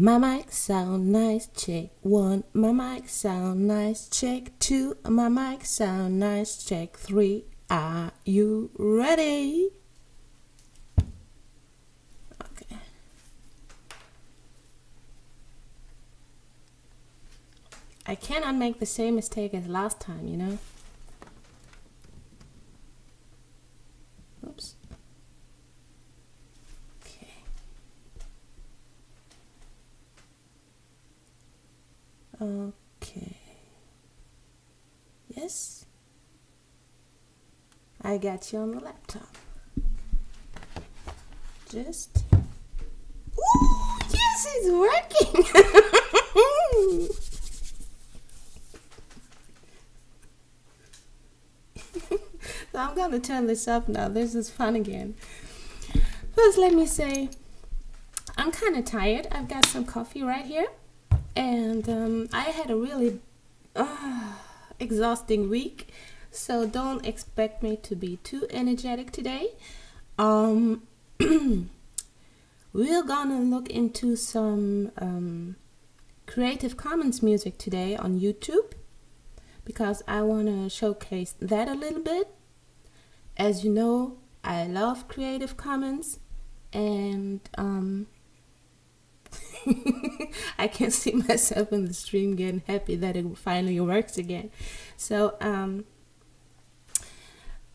My mic sound nice, check 1. My mic sound nice, check 2. My mic sound nice, check 3. Are you ready? Okay. I cannot make the same mistake as last time, you know? Oops. Okay. Yes. I got you on the laptop. Just. Ooh, yes, it's working. So I'm gonna turn this up now. This is fun again. First, let me say I'm kind of tired. I've got some coffee right here. And I had a really exhausting week, so don't expect me to be too energetic today. We're gonna look into some Creative Commons music today on YouTube because I want to showcase that a little bit. As you know, I love Creative Commons, and I can see myself in the stream getting happy that it finally works again. So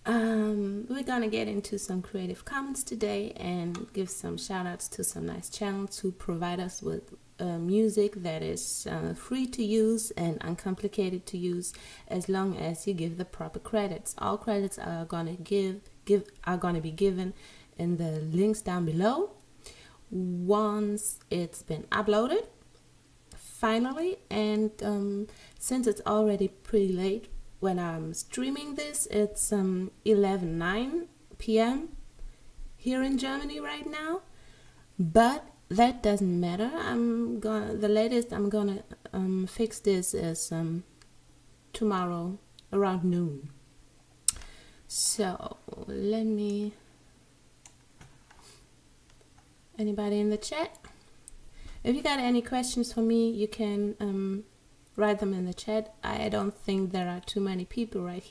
we're gonna get into some Creative Commons today and give some shout outs to some nice channels who provide us with music that is free to use and uncomplicated to use, as long as you give the proper credits. All credits are gonna be given in the links down below once it's been uploaded finally. And since it's already pretty late when I'm streaming this, it's 11:09 p.m. here in Germany right now, but that doesn't matter. The latest I'm gonna fix this is tomorrow around noon. So let me. Anybody in the chat? If you got any questions for me, you can write them in the chat. I don't think there are too many people right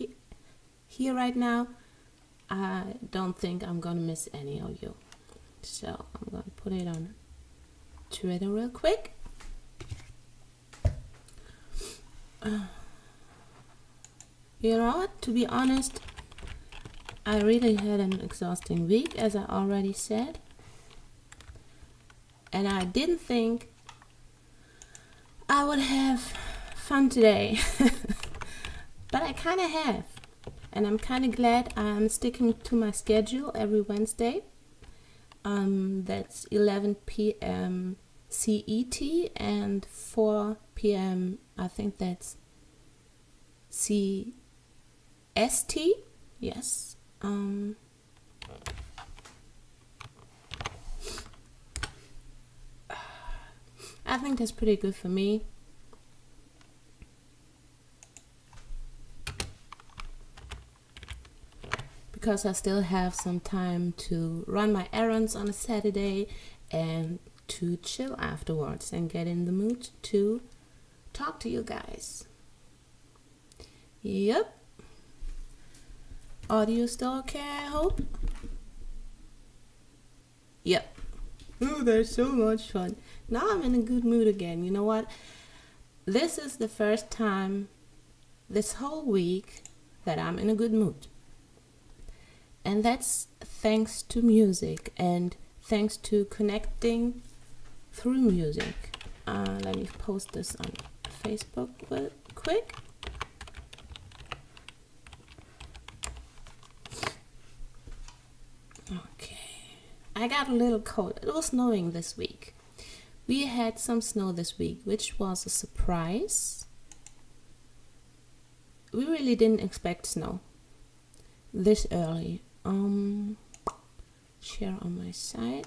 here right now. I don't think I'm gonna miss any of you. So I'm gonna put it on Twitter real quick. You know what? To be honest, I really had an exhausting week, as I already said. And I didn't think I would have fun today. But I kind of have. And I'm kind of glad I'm sticking to my schedule every Wednesday. That's 11 p.m. CET and 4 p.m. I think that's CST. Yes. I think that's pretty good for me. Because I still have some time to run my errands on a Saturday and to chill afterwards and get in the mood to talk to you guys. Yep. Audio still okay, I hope? Yep. Oh, there's so much fun. Now I'm in a good mood again. You know what? This is the first time this whole week that I'm in a good mood. And that's thanks to music and thanks to connecting through music. Let me post this on Facebook real quick. Okay. I got a little cold. It was snowing this week. We had some snow this week, which was a surprise. We really didn't expect snow this early. Share on my site.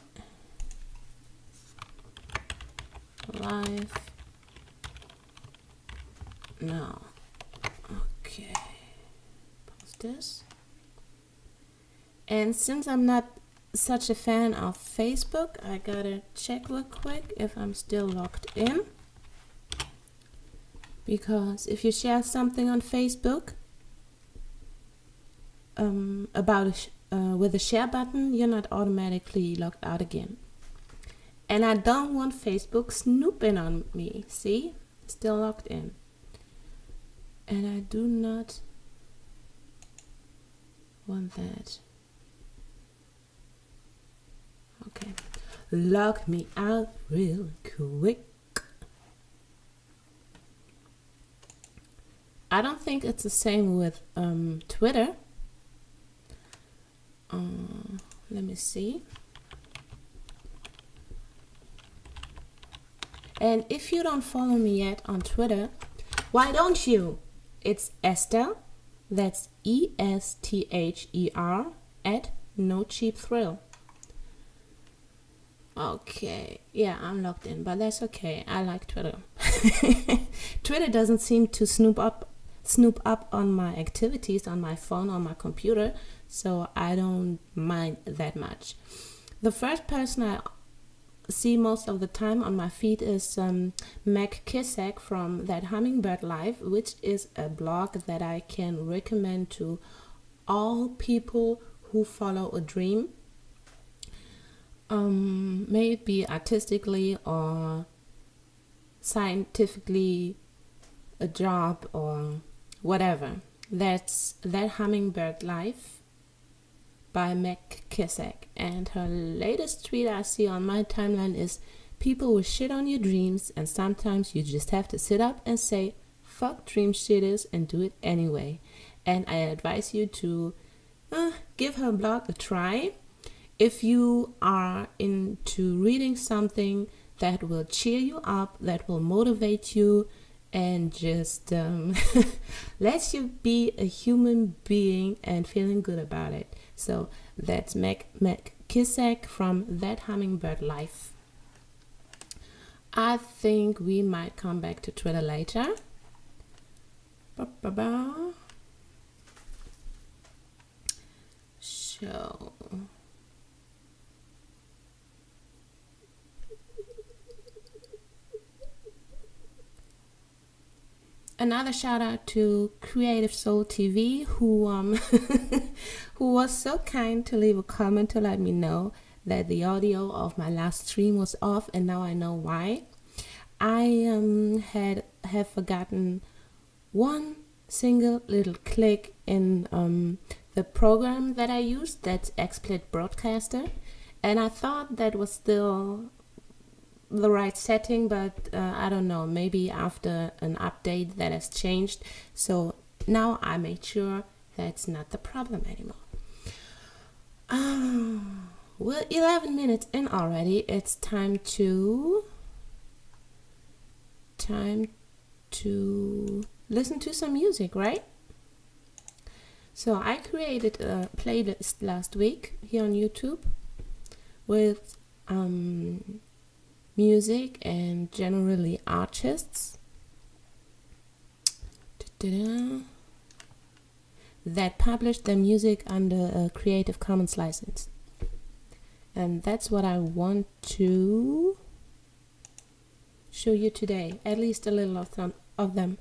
Live. Now. Okay. Post this. And since I'm not such a fan of Facebook. I gotta check real quick if I'm still logged in. Because if you share something on Facebook with a share button, you're not automatically logged out again. And I don't want Facebook snooping on me. See? Still logged in. And I do not want that. Okay. Log me out real quick. I don't think it's the same with Twitter. Let me see. And if you don't follow me yet on Twitter, why don't you? It's Esther, that's ESTHER @NoCheapThrill. Okay, yeah, I'm logged in, but that's okay. I like Twitter. Twitter doesn't seem to snoop up on my activities on my phone or my computer, so I don't mind that much. The first person I see most of the time on my feed is Meg Kissack from That Hummingbird Life, which is a blog that I can recommend to all people who follow a dream, maybe artistically or scientifically, a job or whatever. That's That Hummingbird Life by Meg Kissack, and her latest tweet I see on my timeline is, people will shit on your dreams and sometimes you just have to sit up and say fuck dream shitters and do it anyway. And I advise you to give her blog a try. If you are into reading something that will cheer you up, that will motivate you, and just lets you be a human being and feeling good about it. So that's Meg Kissack from That Hummingbird Life. I think we might come back to Twitter later. So another shout out to Creative Soul TV, who who was so kind to leave a comment to let me know that the audio of my last stream was off, and now I know why. I have forgotten one single little click in the program that I used, that's XSplit Broadcaster, and I thought that was still the right setting, but I don't know, maybe after an update that has changed. So now I made sure that's not the problem anymore. Well, 11 minutes in already. It's time to listen to some music, right? So I created a playlist last week here on YouTube with music and generally artists that published their music under a Creative Commons license. And that's what I want to show you today, at least a little of them.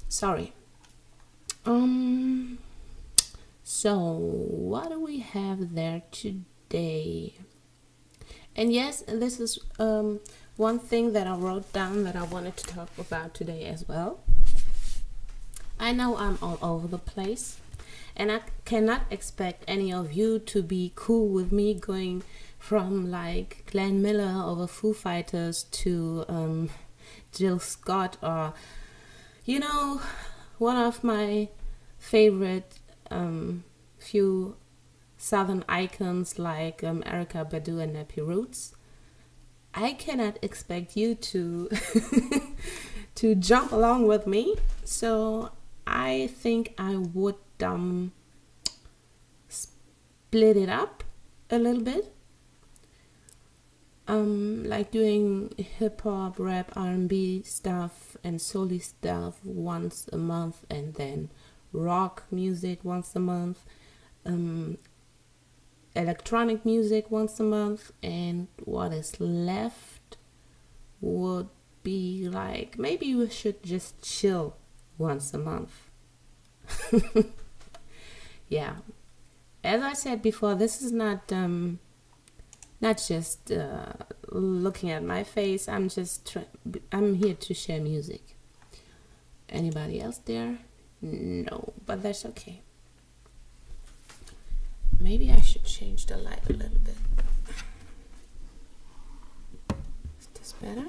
Sorry. So what do we have there today? And yes, this is one thing that I wrote down that I wanted to talk about today as well. I know I'm all over the place, and I cannot expect any of you to be cool with me going from like Glenn Miller over Foo Fighters to Jill Scott, or one of my favorite few Southern icons like Erykah Badu and Nappy Roots. I cannot expect you to to jump along with me, so I think I would split it up a little bit, like doing hip hop, rap, R&B stuff and soul stuff once a month, and then rock music once a month, electronic music once a month, and what is left would be like, maybe we should just chill once a month. Yeah, as I said before, this is not just looking at my face. I'm here to share music. Anybody else there? No, but that's okay. Maybe I should change the light a little bit. Is this better?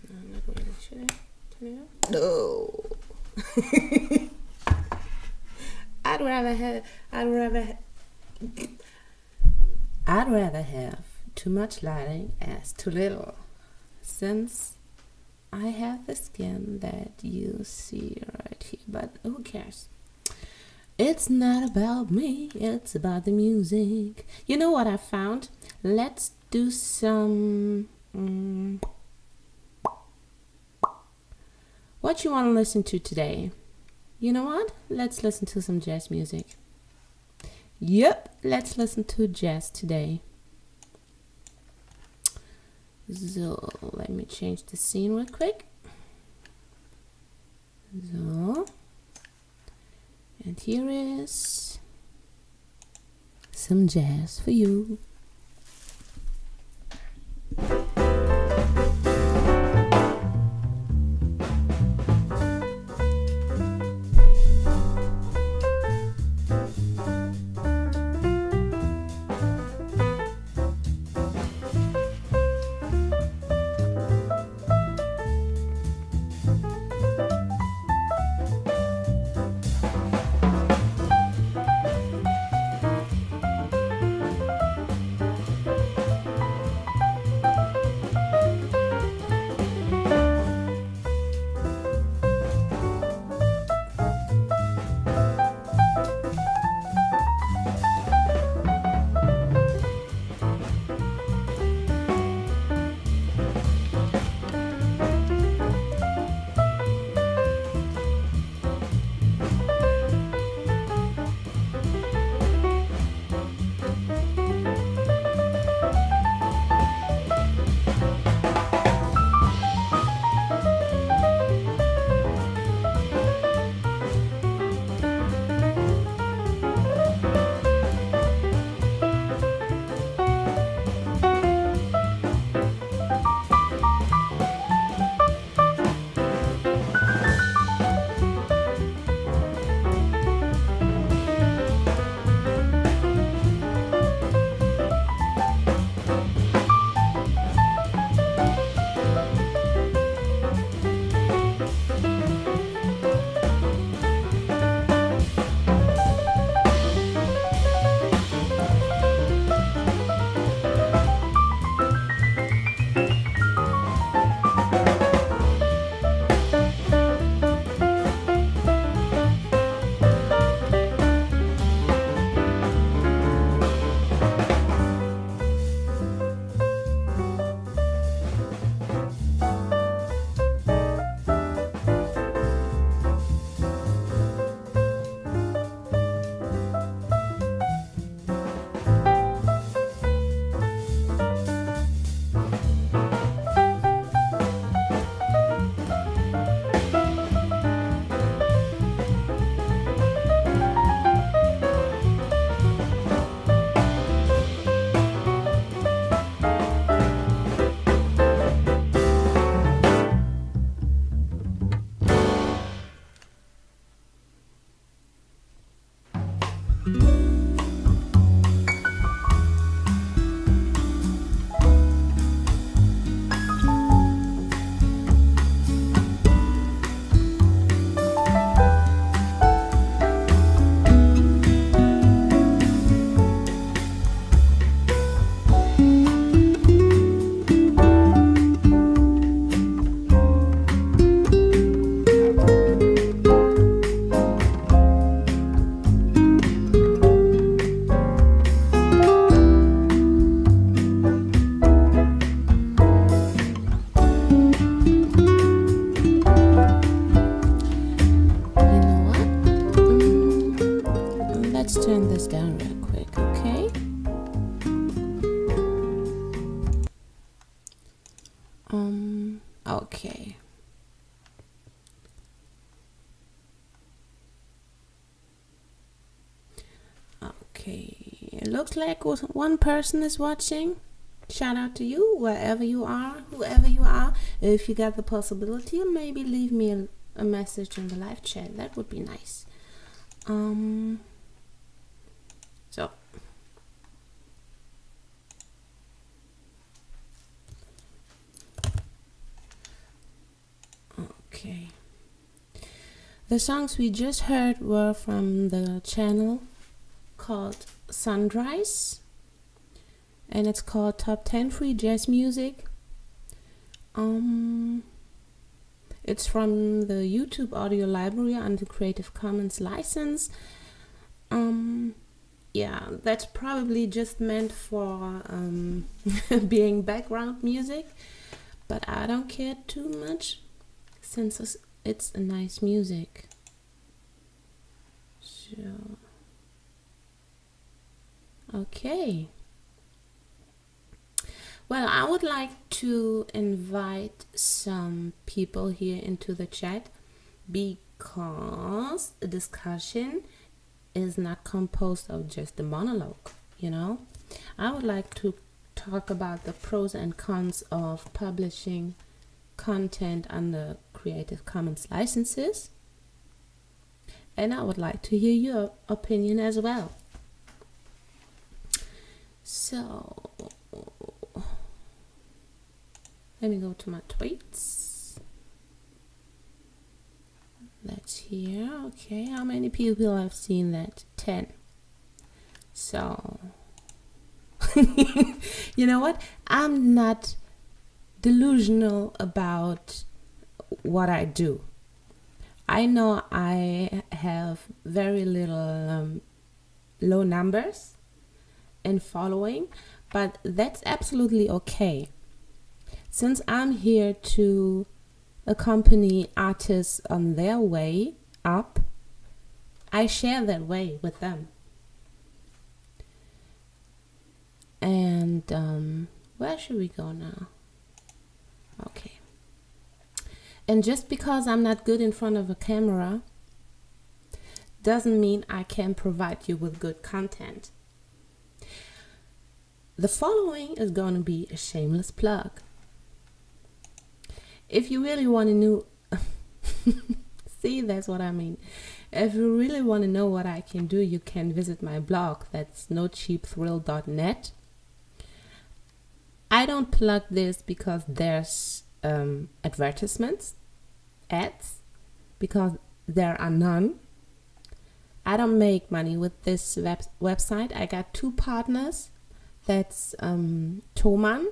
No, not really. Should I turn it up? No. I'd rather have too much lighting as too little, since I have the skin that you see right here, but who cares? It's not about me, it's about the music. You know what I found? Let's do some... what you want to listen to today? You know what? Let's listen to some jazz music. Yep, let's listen to jazz today. So, let me change the scene real quick. So, and here is some jazz for you. Okay. Okay, it looks like one person is watching. Shout out to you, wherever you are, whoever you are. If you got the possibility, maybe leave me a message in the live chat. That would be nice. So okay, the songs we just heard were from the channel called Sundries, and it's called Top 10 Free Jazz Music. It's from the YouTube audio library under Creative Commons license. Yeah, that's probably just meant for being background music, but I don't care too much since it's a nice music. So, okay. Well, I would like to invite some people here into the chat because the discussion is not composed of just a monologue, you know. I would like to talk about the pros and cons of publishing content under Creative Commons licenses, and I would like to hear your opinion as well. So let me go to my tweets. That's here. Okay, how many people have seen that? 10. So, you know what? I'm not delusional about what I do. I know I have very little low numbers in following, but that's absolutely okay. Since I'm here to accompany artists on their way up, I share that way with them. And where should we go now? Okay. And just because I'm not good in front of a camera doesn't mean I can provide you with good content. The following is going to be a shameless plug. If you really want to know, see, that's what I mean. If you really want to know what I can do, you can visit my blog. That's nocheapthrill.net. I don't plug this because there's advertisements, ads, because there are none. I don't make money with this website. I got 2 partners. That's Thomann.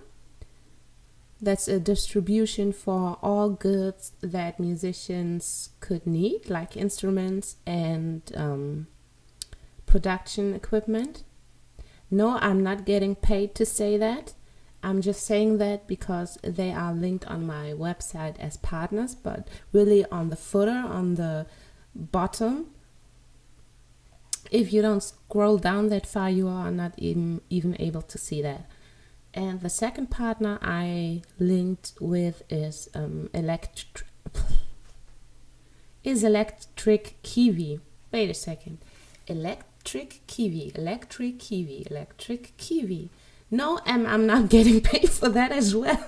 That's a distribution for all goods that musicians could need, like instruments and production equipment. No, I'm not getting paid to say that. I'm just saying that because they are linked on my website as partners, but really on the footer, on the bottom, if you don't scroll down that far, you are not even able to see that. And the second partner I linked with is Electric Kiwi. Wait a second. Electric Kiwi. No, I'm not getting paid for that as well.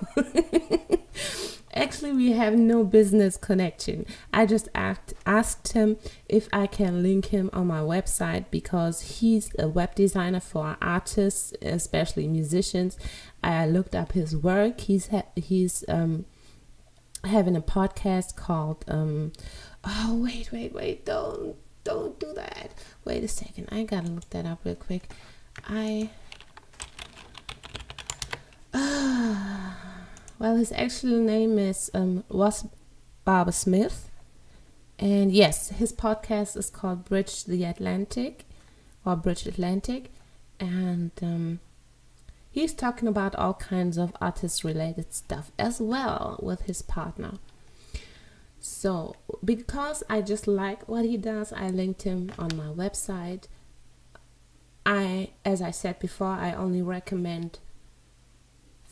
Actually, we have no business connection. I just asked him if I can link him on my website because he's a web designer for artists, especially musicians. I looked up his work. He's having a podcast called oh wait, don't do that. Wait a second, I gotta look that up real quick. Well, his actual name is was Barbara Smith, and yes, his podcast is called Bridge Atlantic, and he's talking about all kinds of artist-related stuff as well with his partner. So, because I just like what he does, I linked him on my website. As I said before, I only recommend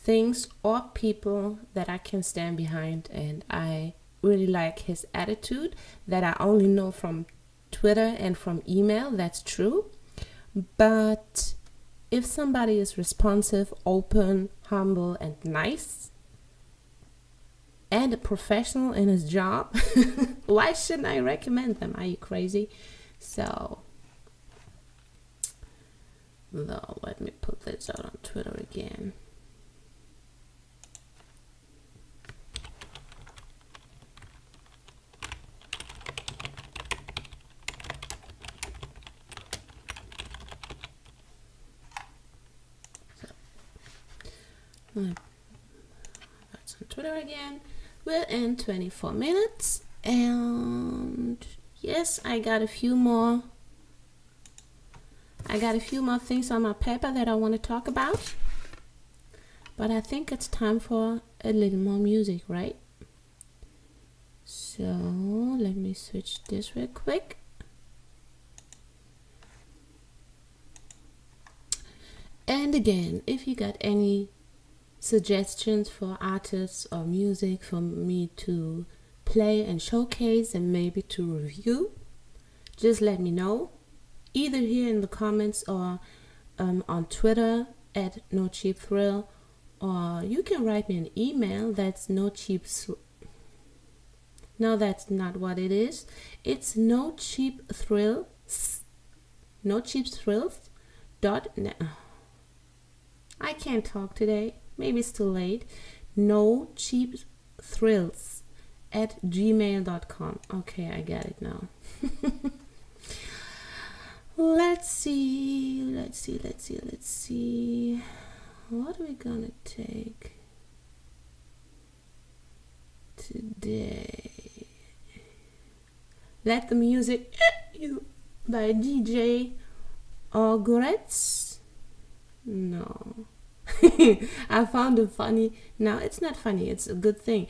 things or people that I can stand behind, and I really like his attitude that I only know from Twitter and from email. That's true. But if somebody is responsive, open, humble, and nice, and a professional in his job, why shouldn't I recommend them? Are you crazy? So, though, let me put this out on Twitter again. That's on Twitter again. We're in 24 minutes, and yes, I got a few more things on my paper that I want to talk about, but I think it's time for a little more music, right? So let me switch this real quick. And again, if you got any suggestions for artists or music for me to play and showcase and maybe to review, just let me know, either here in the comments or on Twitter at NoCheapThrill, or you can write me an email. That's no, that's not what it is. It's nocheapthrills.net. I can't talk today. Maybe it's too late. nocheapthrills@gmail.com. Okay, I got it now. Let's see. What are we gonna take today? Let the Music You by DJ Orgoretz. No. I found it funny. No, it's not funny. It's a good thing.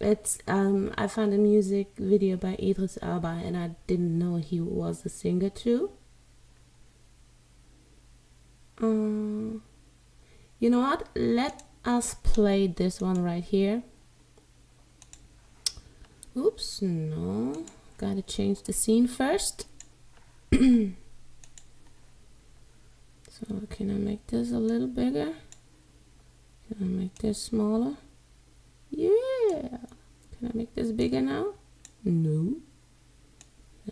It's I found a music video by Idris Elba, and I didn't know he was a singer too. You know what? Let us play this one right here. Oops, no. Gotta change the scene first. So can I make this a little bigger? Can I make this smaller? Yeah. Can I make this bigger now? No.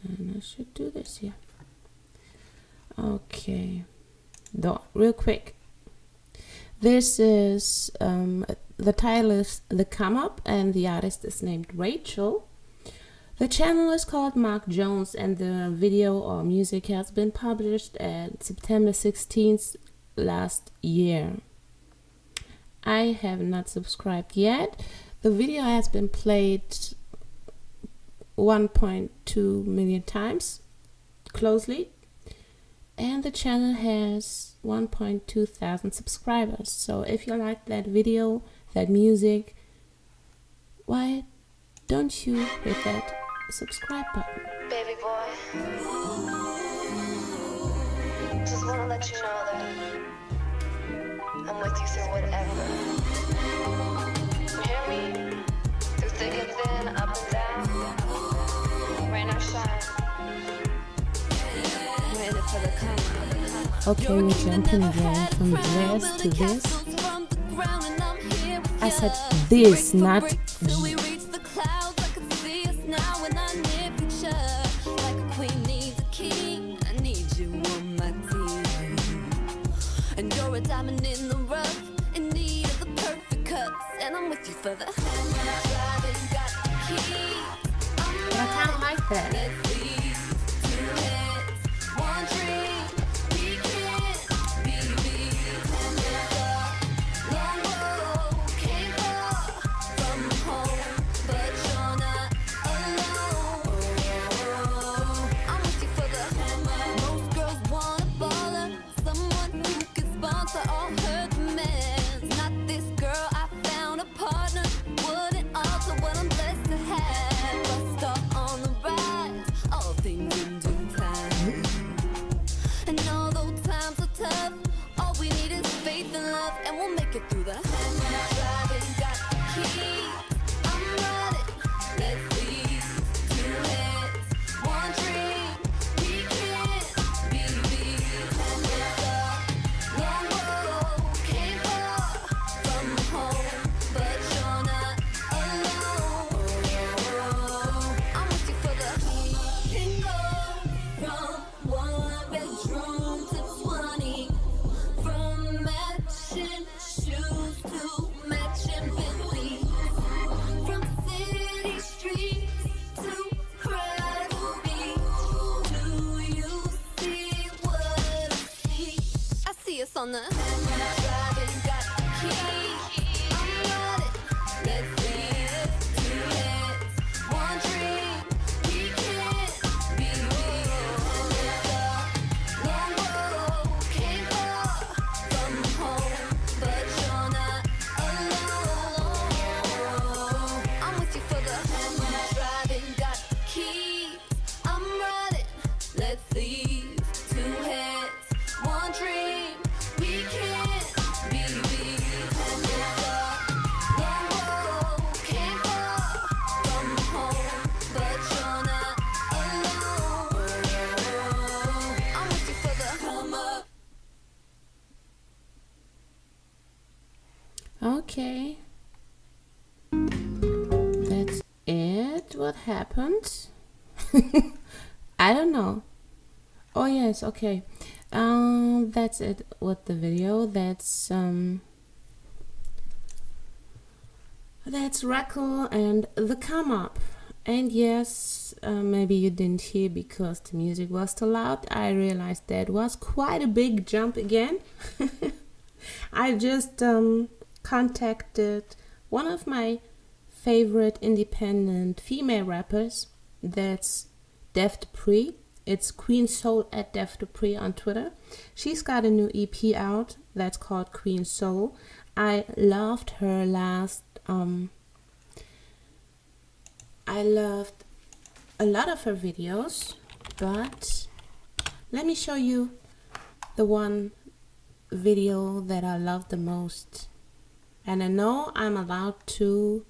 And I should do this here. Okay. Though, real quick. This is, the title is The Come Up, and the artist is named Rachel. The channel is called Mark Jones, and the video or music has been published at September 16th last year. I have not subscribed yet. The video has been played 1.2 million times closely, and the channel has 1.2 thousand subscribers. So if you like that video, that music, why don't you hit that subscribe button? Baby boy, just wanna let you know that I'm with you through whatever. You hear me? Through thick and thin, up and down, rain or shine. We're in it for the come. Okay, we're jumping again from this to this. I said this, not diamond in the rough, in need of the perfect cuts, and I'm with you for the driving, got the key. I kind of like that. Let's leave two heads, one dream. We can't be beat. And it's a long road, came far from home, but you're not alone. I'm with you for the hammer. Most girls want a baller, someone who can sponsor all her demands. Not this girl, I found a partner, wouldn't alter what I'm blessed to have. Bust off on the rise, on the driving, got the key. I'm riding. Let's live. Two heads, one dream. We can't be it's a long road, came far from home, but you're not alone. I'm with you for the driving, got the keys. I'm riding. Let's leave. Two heads, one dream. We can't be it's a long road, came far from home, but you're not alone. I'm with you for the come up. Okay. That's it. What happened? I don't know. Oh yes, okay. That's it with the video. That's Raccoon and the come up. And yes, maybe you didn't hear because the music was too loud. I realized that was quite a big jump again. I just contacted one of my favorite independent female rappers. That's Def Dupree. It's Queen Soul at Def Dupree on Twitter. She's got a new EP out that's called Queen Soul. I loved her last. I loved a lot of her videos, but let me show you the one video that I love the most. And I know I'm allowed to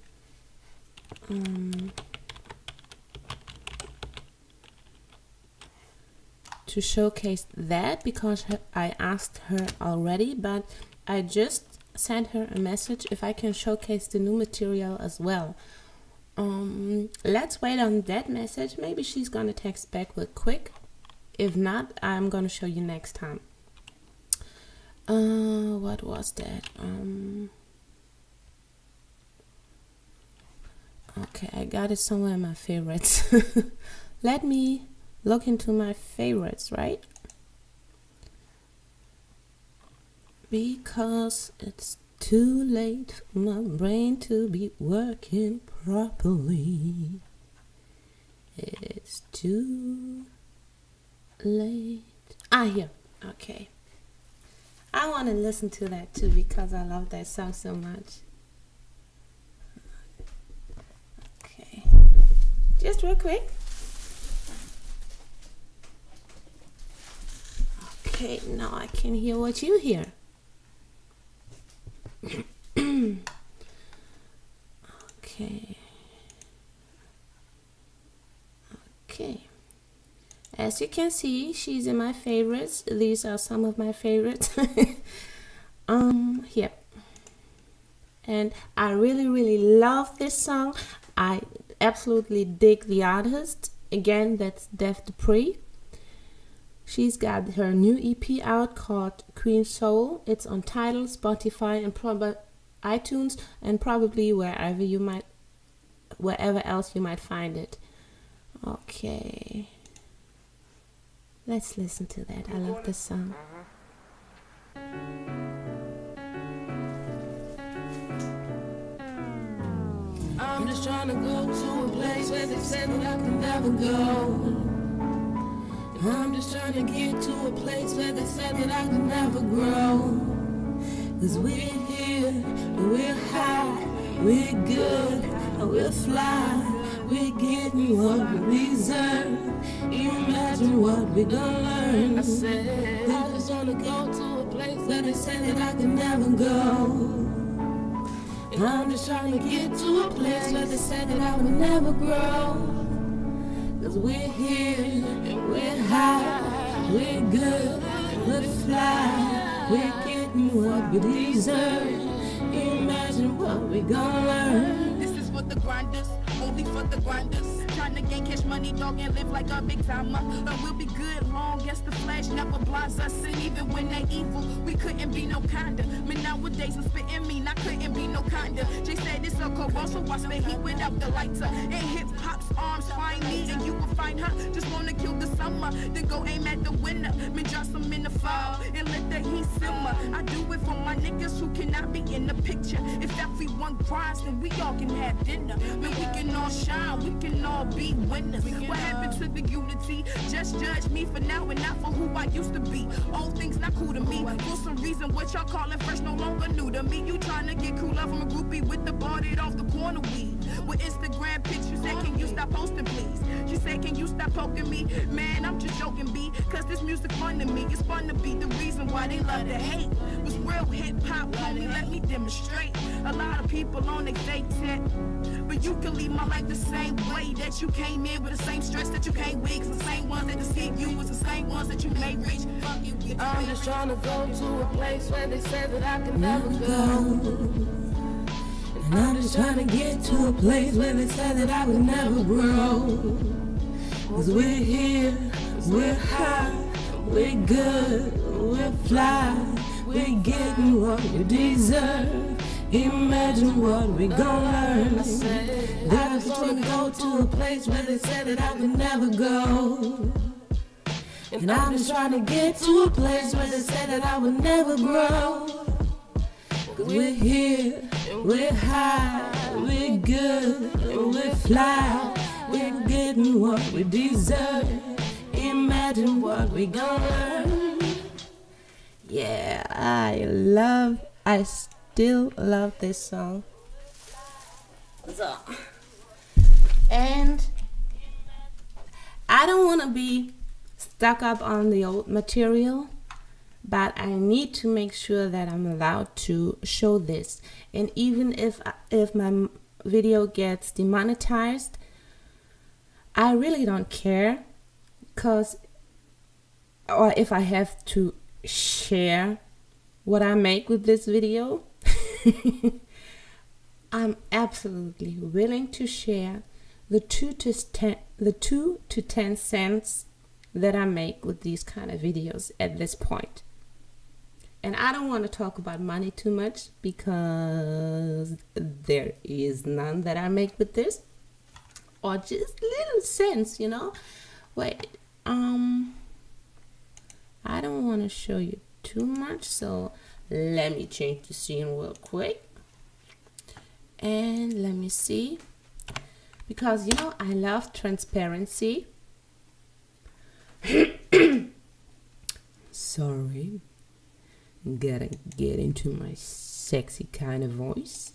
showcase that because I asked her already, but I just sent her a message if I can showcase the new material as well. Let's wait on that message. Maybe she's gonna text back with quick. If not, I'm gonna show you next time. What was that? Okay, I got it somewhere in my favorites. Let me look into my favorites, right? Because it's too late for my brain to be working properly. It's too late. Here. Okay. I want to listen to that too because I love that song so much. Okay. Just real quick. Okay, now I can hear what you hear. Okay. Okay. As you can see, she's in my favorites. These are some of my favorites. Here. And I really love this song. I absolutely dig the artist. Again, that's Def Dupree. She's got her new EP out called Queen Soul. It's on Tidal, Spotify, and iTunes, and probably wherever else you might find it. Okay. Let's listen to that. I love this song. I'm just trying to go to a place where they said that I can never go. I'm just trying to get to a place where they said that I can never grow. 'Cause we're here, we're high, we're good, we'll fly. We're getting what we deserve. Imagine what we're gonna learn. I said, I just wanna go to a place where they said that I can never go. And I'm just trying to get to a place where they said that I would never grow. 'Cause we're here and we're high, we're good, we'll fly. We're getting what we deserve. Imagine what we're gonna learn. This is for the grinders, only for the grinders. Trying to gain cash money, dog, and live like a big timer. But we'll be good long as the flash never blinds us. And even when they evil, we couldn't be no kinder. Man, nowadays I'm spitting mean, I couldn't be no kinder. Jay said it's a corrosive, so I spit heat without the lighter. And hip hop's arms find me and you will find her. Just wanna kill the summer, then go aim at the winter. Me drop some in the fall and let the heat simmer. I do it for my niggas who cannot be in the picture. If everyone cries, then we all can have dinner. Man, we can all shine, we can all be winners. What happened to the unity? Just judge me for now and not for who I used to be. Old things not cool to me. For some reason, what y'all calling fresh no longer new to me. You trying to get cool up from a groupie with the bought off the corner weed. With Instagram pictures, say, can you stop posting, please? She said, can you stop poking me? Man, I'm just joking, B. Cause this music fun to me. It's fun to be the reason why they love to hate. Was real hip hop, homie, let me demonstrate. A lot of people on their fake tech. But you can leave my life the same way that you came in with the same stress that you came with. Cause the same ones that deceive you was the same ones that you made rich. I'm just trying to go to a place where they said that I can never go. And I'm just trying to get to a place where they said that I would never grow. Cause we're here, we're high, we're good, we're fly, we're getting what we deserve. Imagine what we gon' learn. I just wanna go to a place where they said that I could never go. And I'm just trying to get to a place where they said that I would never grow. Cause we're here, we're high, we're good, we're fly, we're getting what we deserve. Imagine what we gon' learn. Yeah, I still love this song. So, and I don't want to be stuck up on the old material, but I need to make sure that I'm allowed to show this. And even if my video gets demonetized, I really don't care, or if I have to share what I make with this video, I'm absolutely willing to share the 2 to 10 cents that I make with these kind of videos at this point. And I don't want to talk about money too much because there is none that I make with this, or just little cents, you know. Wait, I don't want to show you too much, so let me change the scene real quick. And let me see, because you know I love transparency. Sorry, gotta get into my sexy kind of voice.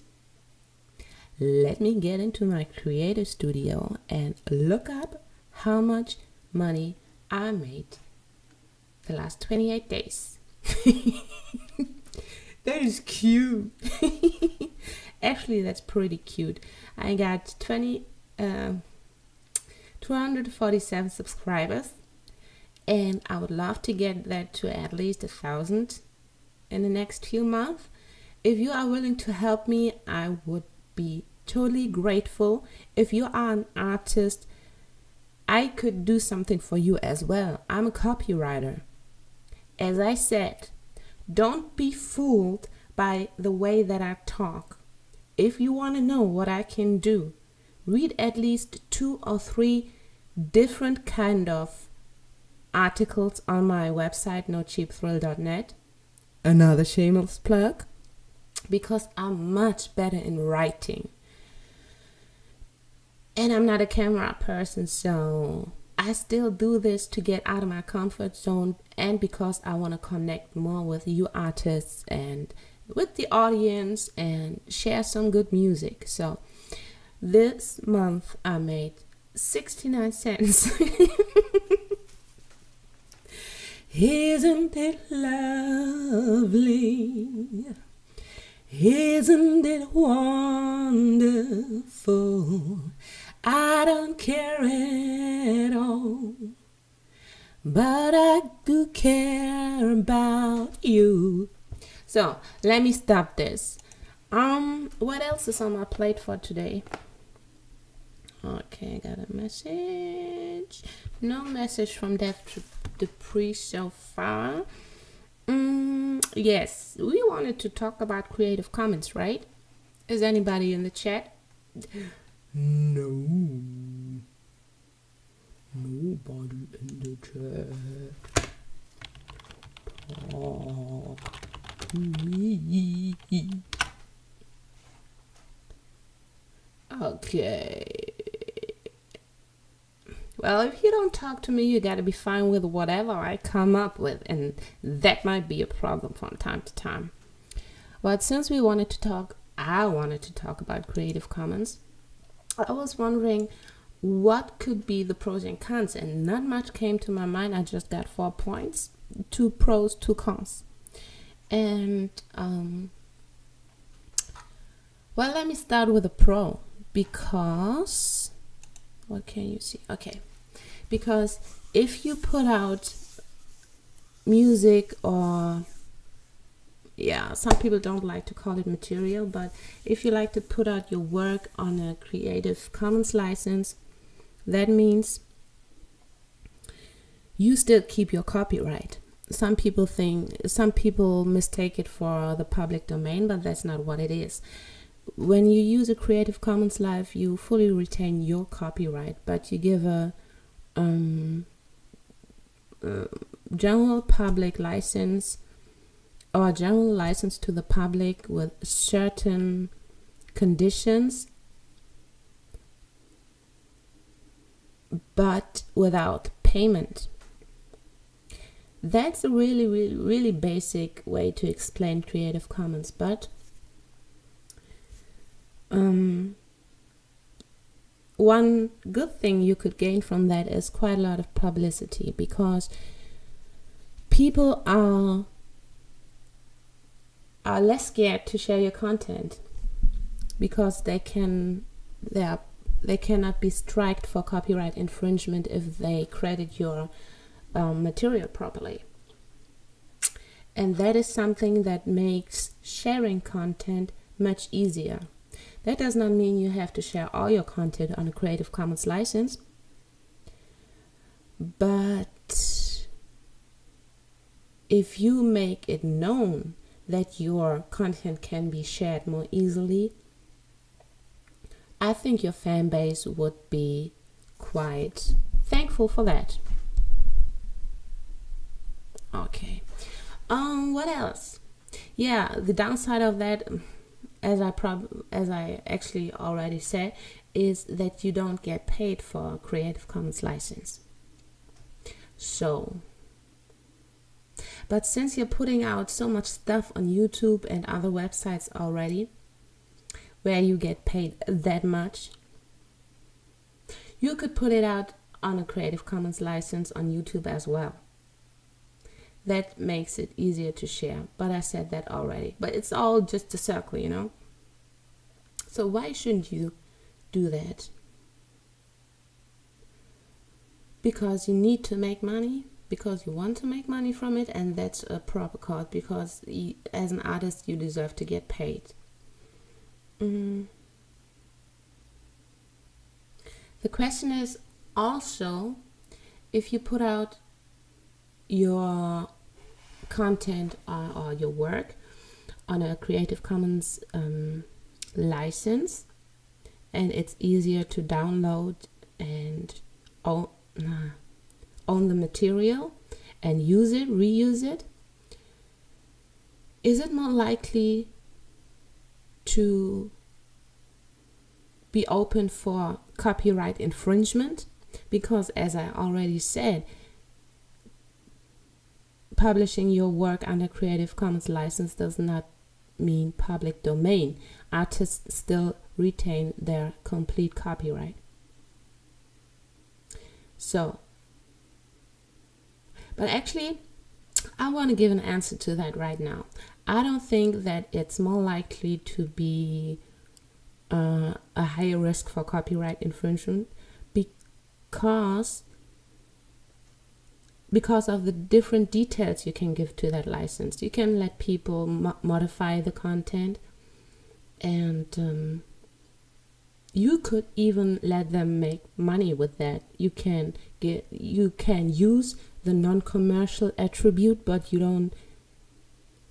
Let me get into my creative studio and look up how much money I made the last 28 days. That is cute. Actually, that's pretty cute. I got 247 subscribers, and I would love to get that to at least 1,000 in the next few months. If you are willing to help me, I would be totally grateful. If you are an artist, I could do something for you as well. I'm a copywriter. As I said, don't be fooled by the way that I talk. If you want to know what I can do, read at least 2 or 3 different kind of articles on my website, nocheapthrill.net. Another shameless plug, because I'm much better in writing. And I'm not a camera person, so I still do this to get out of my comfort zone, and because I want to connect more with you artists and with the audience and share some good music. So this month I made 69 cents. Isn't it lovely? Isn't it wonderful? I don't care at all, but I do care about you. So let me stop this. What else is on my plate for today? Okay, I got a message. No message from Dev Dupree so far. Yes, we wanted to talk about Creative Commons, right? Is anybody in the chat? No. me. Okay. Well, if you don't talk to me, you gotta be fine with whatever I come up with, and that might be a problem from time to time. But since I wanted to talk about Creative Commons, I was wondering what could be the pros and cons, and not much came to my mind. I just got 4 points, 2 pros, 2 cons. And well, let me start with a pro, because what can you see? Okay, because if you put out music, or yeah, some people don't like to call it material, but if you like to put out your work on a Creative Commons license, that means you still keep your copyright. Some people mistake it for the public domain, but that's not what it is. When you use a Creative Commons live, you fully retain your copyright, but you give a general public license, or general license to the public with certain conditions, but without payment. That's a really basic way to explain Creative Commons, but one good thing you could gain from that is quite a lot of publicity, because people are less scared to share your content, because they cannot be striked for copyright infringement if they credit your material properly. And that is something that makes sharing content much easier. That does not mean you have to share all your content on a Creative Commons license, but if you make it known that your content can be shared more easily, I think your fan base would be quite thankful for that. Okay. What else? Yeah, the downside of that, as I actually already said, is that you don't get paid for a Creative Commons license. So, but since you're putting out so much stuff on YouTube and other websites already, where you get paid that much, you could put it out on a Creative Commons license on YouTube as well. That makes it easier to share, but I said that already. But it's all just a circle, you know? So why shouldn't you do that? Because you need to make money, because you want to make money from it, and that's a proper cause, because as an artist you deserve to get paid. The question is also, if you put out your content or your work on a Creative Commons license, and it's easier to download and own the material and use it, reuse it, is it more likely to be open for copyright infringement? Because as I already said, publishing your work under Creative Commons license does not mean public domain. Artists still retain their complete copyright. So, but actually, I want to give an answer to that right now. I don't think that it's more likely to be a higher risk for copyright infringement because of the different details you can give to that license. You can let people modify the content, and you could even let them make money with that. You can use the non-commercial attribute, but you don't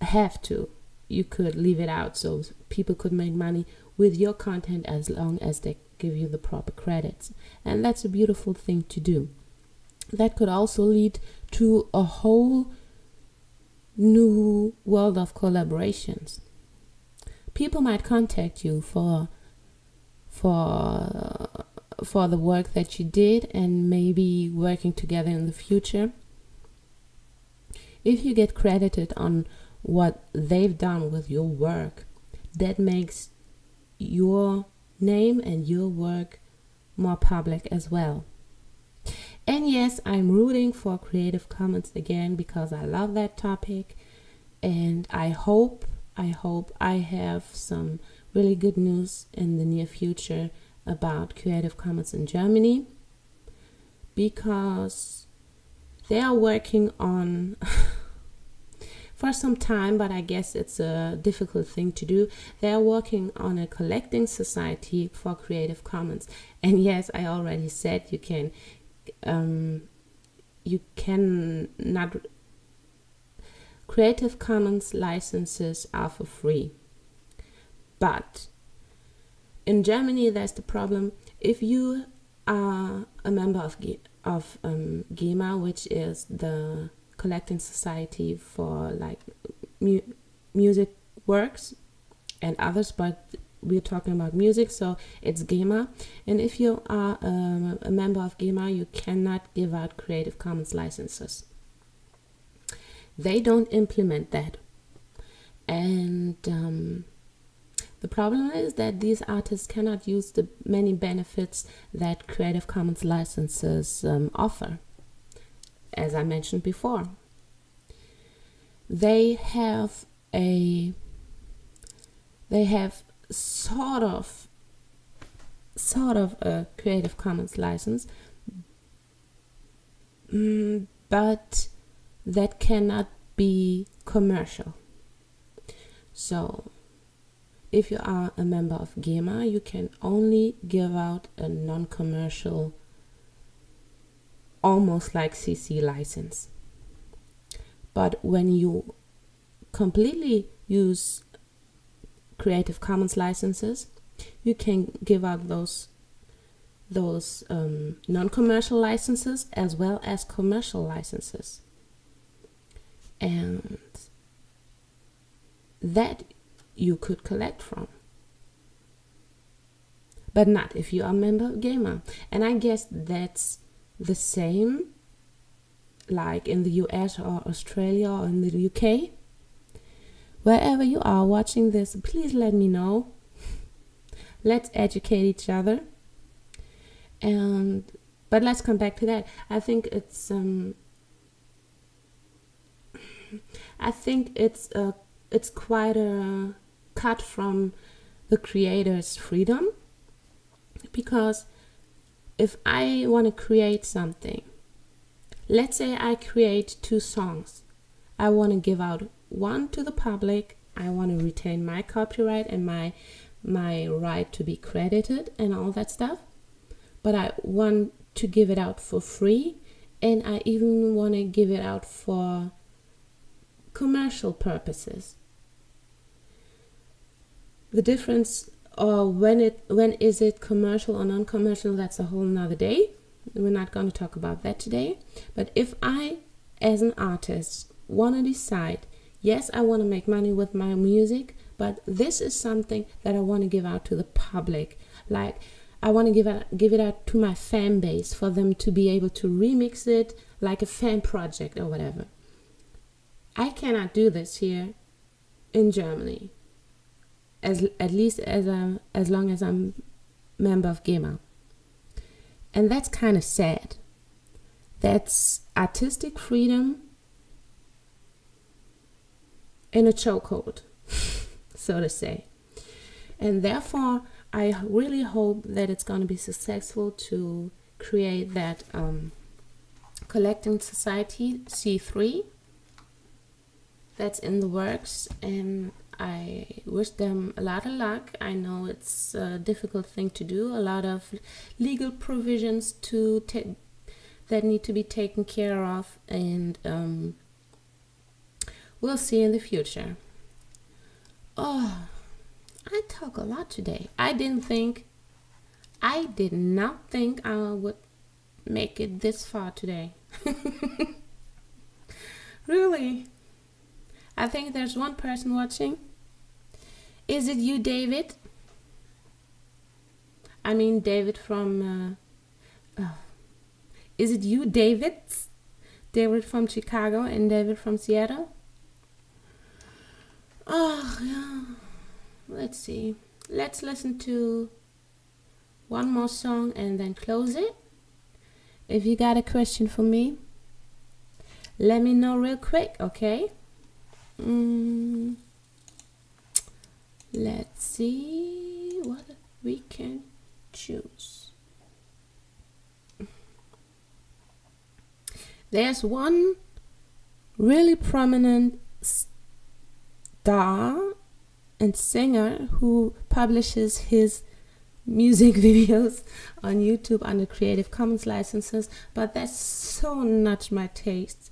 have to. You could leave it out so people could make money with your content as long as they give you the proper credits. And that's a beautiful thing to do. That could also lead to a whole new world of collaborations. People might contact you for the work that you did and maybe working together in the future. If you get credited on what they've done with your work, that makes your name and your work more public as well. And yes, I'm rooting for Creative Commons again because I love that topic, and I hope I have some really good news in the near future about Creative Commons in Germany, because they are working on for some time, but I guess it's a difficult thing to do. They are working on a collecting society for Creative Commons. And yes, I already said you can not. Creative Commons licenses are for free. But in Germany, there's the problem. If you are a member of GEMA, which is the collecting society for like music works and others, but we're talking about music, so it's GEMA. And if you are a member of GEMA, you cannot give out Creative Commons licenses. They don't implement that. And the problem is that these artists cannot use the many benefits that Creative Commons licenses offer. As I mentioned before, they have sort of a Creative Commons license, but that cannot be commercial. So if you are a member of GEMA, you can only give out a non-commercial, almost like CC license. But when you completely use Creative Commons licenses, you can give out those non-commercial licenses as well as commercial licenses. And that you could collect from. But not if you are a member of GEMA. And I guess that's the same like in the US or Australia or in the UK. Wherever you are watching this, please let me know. Let's educate each other. But let's come back to that. I think it's quite a cut from the creator's freedom, because if I want to create something, let's say I create 2 songs, I want to give out one to the public, I want to retain my copyright and my right to be credited and all that stuff, but I want to give it out for free, and I even want to give it out for commercial purposes. The difference, or when is it commercial or non-commercial, that's a whole nother day. We're not going to talk about that today. But if I, as an artist, want to decide, yes, I want to make money with my music, but this is something that I want to give out to the public. Like, I want to give it out to my fan base for them to be able to remix it like a fan project or whatever. I cannot do this here in Germany, at least as long as I'm member of GEMA. And that's kind of sad. That's artistic freedom in a chokehold, so to say. And therefore, I really hope that it's going to be successful to create that collecting society, C3, that's in the works, and I wish them a lot of luck. I know it's a difficult thing to do, a lot of legal provisions that need to be taken care of, and we'll see in the future. Oh, I talk a lot today. I did not think I would make it this far today. Really. I think there's one person watching. Is it you, David? I mean, David from... is it you, David? David from Chicago and David from Seattle? Oh, yeah. Let's see. Let's listen to one more song and then close it. If you got a question for me, let me know real quick, okay? Let's see what we can choose. There's one really prominent star and singer who publishes his music videos on YouTube under Creative Commons licenses, but that's so not my taste.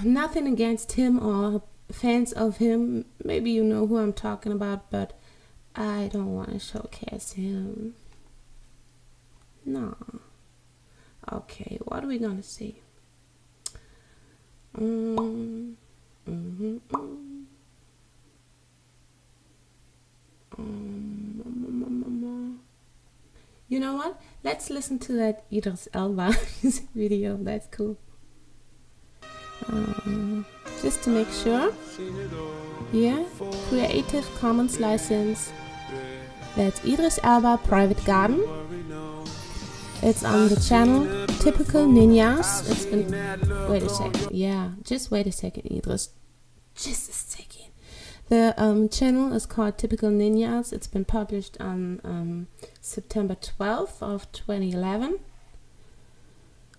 Nothing against him or fans of him. Maybe you know who I'm talking about, but I don't want to showcase him. No. Okay, what are we gonna see? You know what? Let's listen to that Idris Elba music video. That's cool. Just to make sure. Yeah, Creative Commons license. That's Idris Elba Private Garden. It's on the channel Typical Ninjas. It's been... Wait a second. Yeah, just wait a second, Idris. Just a second. The channel is called Typical Ninjas. It's been published on September 12th of 2011.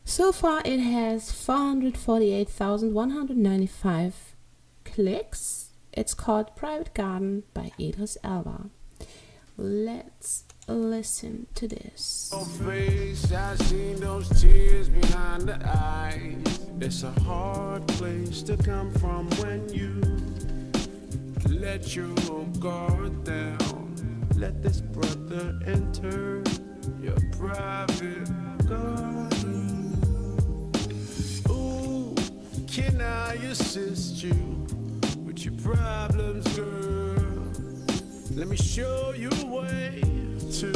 So far it has 448,195 clicks. It's called Private Garden by Idris Elba. Let's listen to this. I seen those tears behind the eyes. It's a hard place to come from when you let your guard down. Let this brother enter your private garden. Ooh, can I assist you with your problems, girl? Let me show you a way to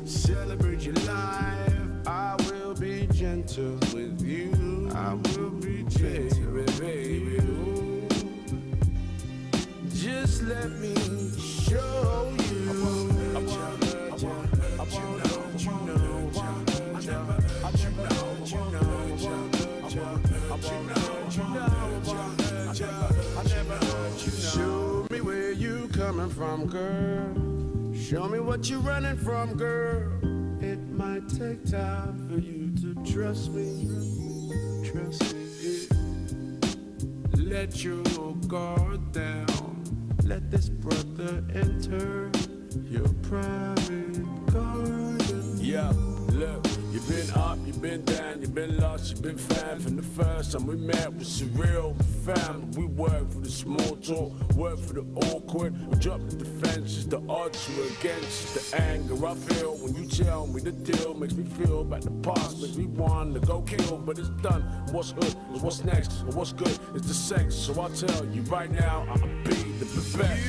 celebrate your life. I will be gentle with you. I will be gentle, baby. Ooh. Just let me show you. Show me where you coming from, girl. Show me what you're running from, girl. It might take time for you to trust me. Trust me. Yeah. Let your guard down. Let this brother enter your private garden. Yeah, look, you've been up, you've been down, you've been lost, you've been found. From the first time we met was surreal, fam. We work for the small talk, work for the awkward. We drop the defenses, the odds were against the anger I feel when you tell me the deal. Makes me feel about the past, makes me want to go kill. But it's done, what's good is what's next, and what's good is the sex. So I tell you right now, I'll be the best.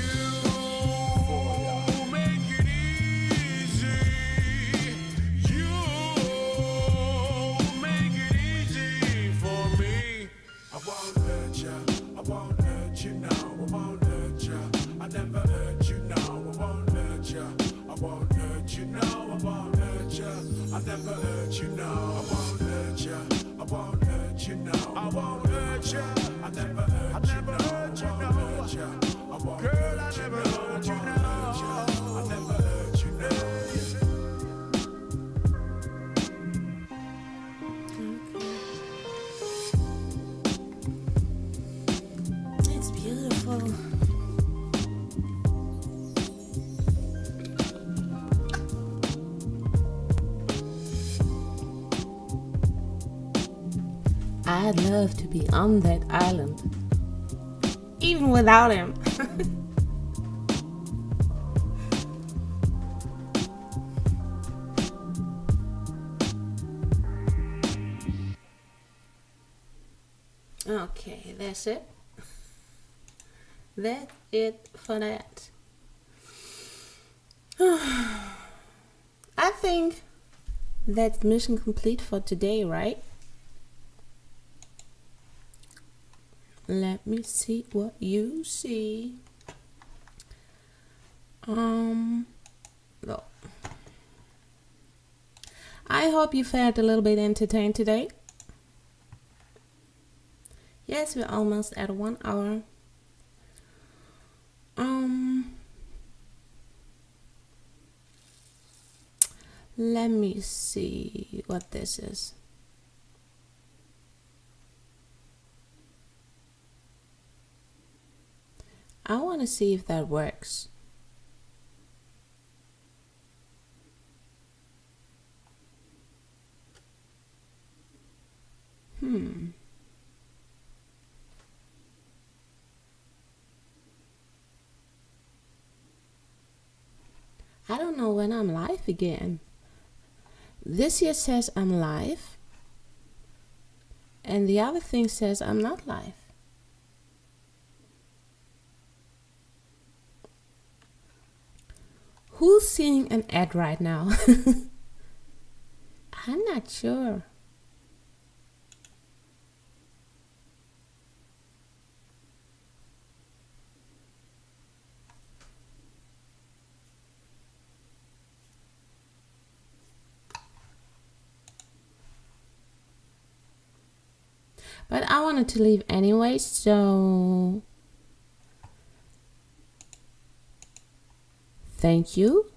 I never hurt you, no. I won't hurt you. I won't hurt you, no. I won't hurt you. I never hurt you, no. I won't girl, I never hurt you, no. I never hurt you, no. It's beautiful. I'd love to be on that island, even without him. Okay, that's it. That's it for that. I think that's mission complete for today, right? Let me see what you see. No. I hope you felt a little bit entertained today. Yes, we're almost at 1 hour. Let me see what this is. I want to see if that works. I don't know when I'm live again. This here says I'm live, and the other thing says I'm not live. Who's seeing an ad right now? I'm not sure. But I wanted to leave anyway, so thank you